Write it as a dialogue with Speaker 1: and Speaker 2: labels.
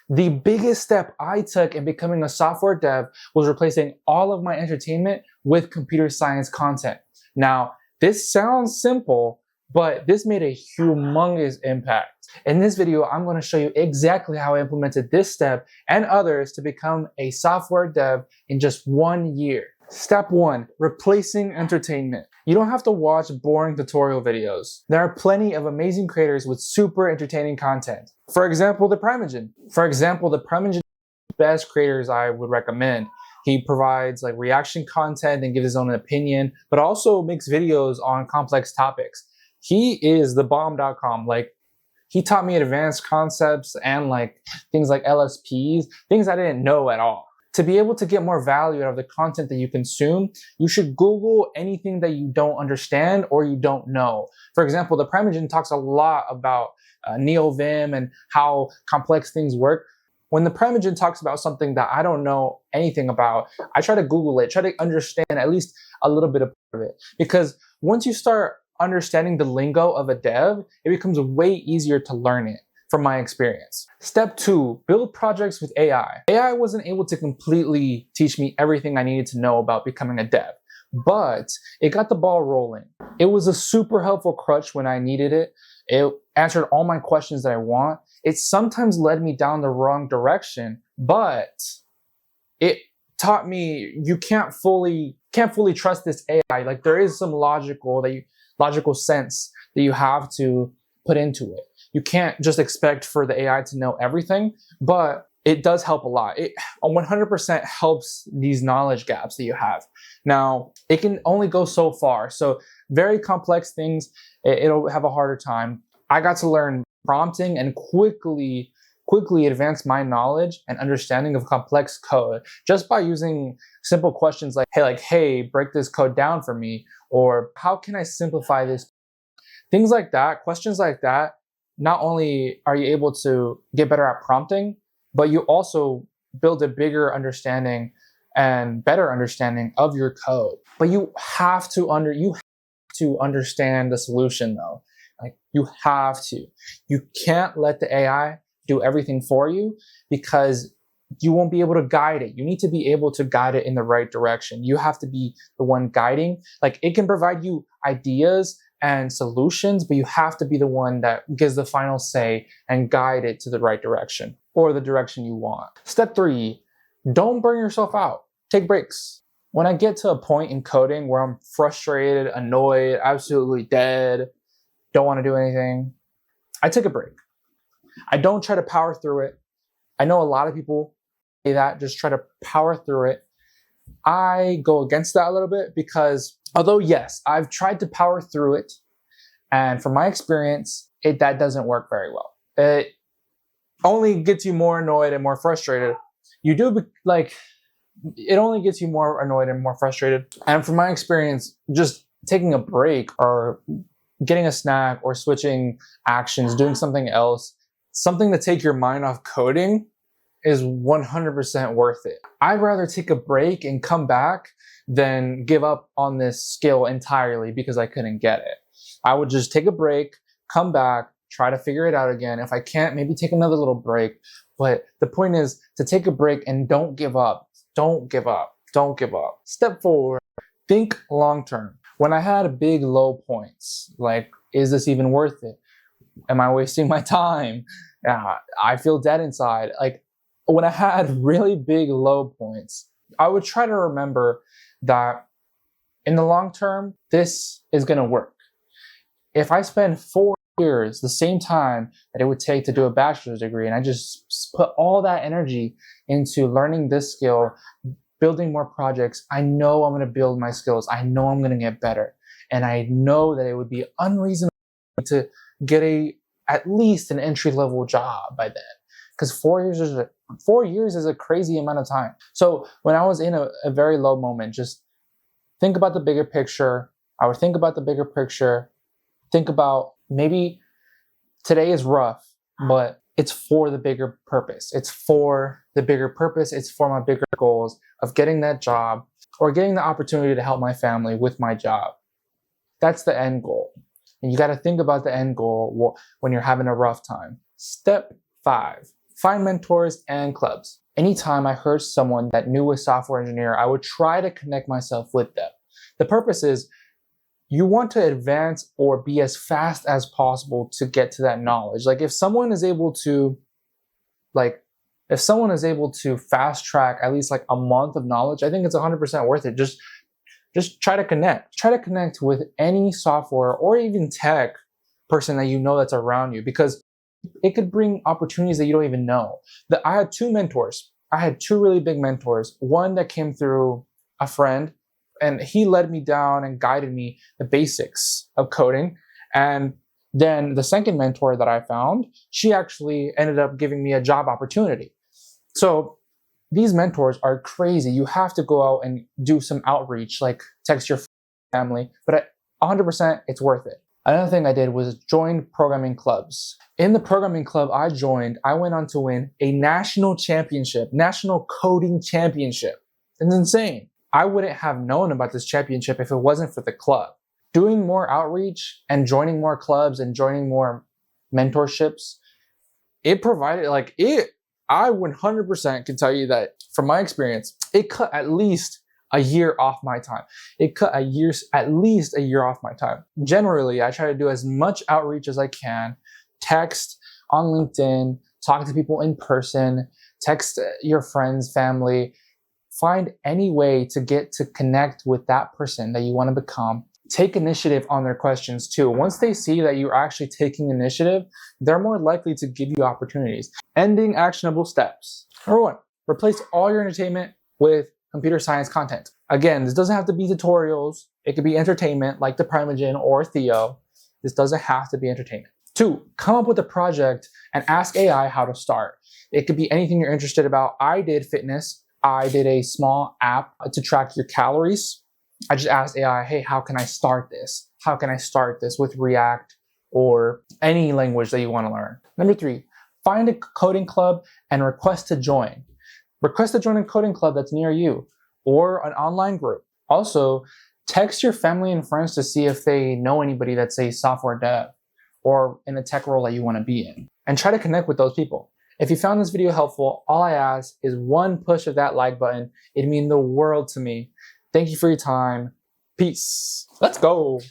Speaker 1: The biggest step I took in becoming a software dev was replacing all of my entertainment with computer science content. Now, this sounds simple, but this made a humongous impact. In this video, I'm going to show you exactly how I implemented this step and others to become a software dev in just 1 year. Step 1, replacing entertainment. You don't have to watch boring tutorial videos. There are plenty of amazing creators with super entertaining content. For example, the Primogen. The best creators I would recommend. He provides like reaction content and gives his own opinion, but also makes videos on complex topics. He is the bomb.com. Like, he taught me advanced concepts and like things like LSPs, things I didn't know at all. To be able to get more value out of the content that you consume, you should Google anything that you don't understand or you don't know. For example, the Primogen talks a lot about NeoVim and how complex things work. When the Primogen talks about something that I don't know anything about, I try to Google it, try to understand at least a little bit of it. Because once you start understanding the lingo of a dev, it becomes way easier to learn it. From my experience. Step 2, build projects with AI. AI wasn't able to completely teach me everything I needed to know about becoming a dev, but it got the ball rolling. It was a super helpful crutch when I needed it. It answered all my questions that I want. It sometimes led me down the wrong direction, but it taught me you can't fully trust this AI. Like, there is some logical sense that you have to put into it. You can't just expect for the AI to know everything, but it does help a lot. It 100% helps these knowledge gaps that you have. Now, it can only go so far. So very complex things, it'll have a harder time. I got to learn prompting and quickly advance my knowledge and understanding of complex code just by using simple questions like, hey, break this code down for me, or how can I simplify this? Things like that, questions like that. Not only are you able to get better at prompting, but you also build a bigger understanding and better understanding of your code. But you have to understand the solution though. Like, you have to. You can't let the AI do everything for you because you won't be able to guide it. You need to be able to guide it in the right direction. You have to be the one guiding. Like, it can provide you ideas and solutions, but you have to be the one that gives the final say and guide it to the right direction or the direction you want. Step 3, don't burn yourself out. Take breaks. When I get to a point in coding where I'm frustrated, annoyed, absolutely dead, don't want to do anything, I take a break. I don't try to power through it. I know a lot of people say that, just try to power through it. I go against that a little bit because although yes, I've tried to power through it, and from my experience, that doesn't work very well. It only gets you more annoyed and more frustrated. It only gets you more annoyed and more frustrated. And from my experience, just taking a break or getting a snack or switching actions, doing something else, something to take your mind off coding is 100% worth it. I'd rather take a break and come back than give up on this skill entirely because I couldn't get it. I would just take a break, come back, try to figure it out again. If I can't, maybe take another little break. But the point is to take a break and don't give up. Don't give up. Don't give up. Step 4, think long-term. When I had big low points, like, is this even worth it? Am I wasting my time? I feel dead inside. Like, when I had really big low points, I would try to remember that in the long term, this is going to work. If I spend 4 years, the same time that it would take to do a bachelor's degree, and I just put all that energy into learning this skill, building more projects, I know I'm going to build my skills. I know I'm going to get better. And I know that it would be unreasonable to get at least an entry-level job by then. Because 4 years is a crazy amount of time. So when I was in a very low moment, just think about the bigger picture. I would think about the bigger picture. Think about maybe today is rough, but it's for the bigger purpose. It's for the bigger purpose. It's for my bigger goals of getting that job or getting the opportunity to help my family with my job. That's the end goal. And you got to think about the end goal when you're having a rough time. Step 5, find mentors and clubs. Anytime I heard someone that knew a software engineer, I would try to connect myself with them. The purpose is you want to advance or be as fast as possible to get to that knowledge. Like if someone is able to fast track at least like a month of knowledge, I think it's 100% worth it. Just try to connect. Try to connect with any software or even tech person that you know that's around you, because it could bring opportunities that you don't even know. I had two mentors. I had two really big mentors. One that came through a friend, and he led me down and guided me the basics of coding. And then the second mentor that I found, she actually ended up giving me a job opportunity. So these mentors are crazy. You have to go out and do some outreach, like text your family, but 100% it's worth it. Another thing I did was join programming clubs. In the programming club I joined, I went on to win a national championship, national coding championship. It's insane. I wouldn't have known about this championship if it wasn't for the club. Doing more outreach and joining more clubs and joining more mentorships, it provided I 100% can tell you that from my experience, it cut at least a year off my time. It cut at least a year off my time. Generally, I try to do as much outreach as I can, text on LinkedIn, talk to people in person, text your friends, family, find any way to get to connect with that person that you want to become. Take initiative on their questions too. Once they see that you're actually taking initiative, they're more likely to give you opportunities. Ending actionable steps. Number one, replace all your entertainment with computer science content. Again, this doesn't have to be tutorials. It could be entertainment like the Primeagen or Theo. This doesn't have to be entertainment. Two, come up with a project and ask AI how to start. It could be anything you're interested about. I did fitness. I did a small app to track your calories. I just asked AI, hey, how can I start this? How can I start this with React or any language that you want to learn? Number three, find a coding club and request to join. Request to join a coding club that's near you or an online group. Also, text your family and friends to see if they know anybody that's a software dev or in a tech role that you want to be in. And try to connect with those people. If you found this video helpful, all I ask is one push of that like button. It'd mean the world to me. Thank you for your time. Peace. Let's go.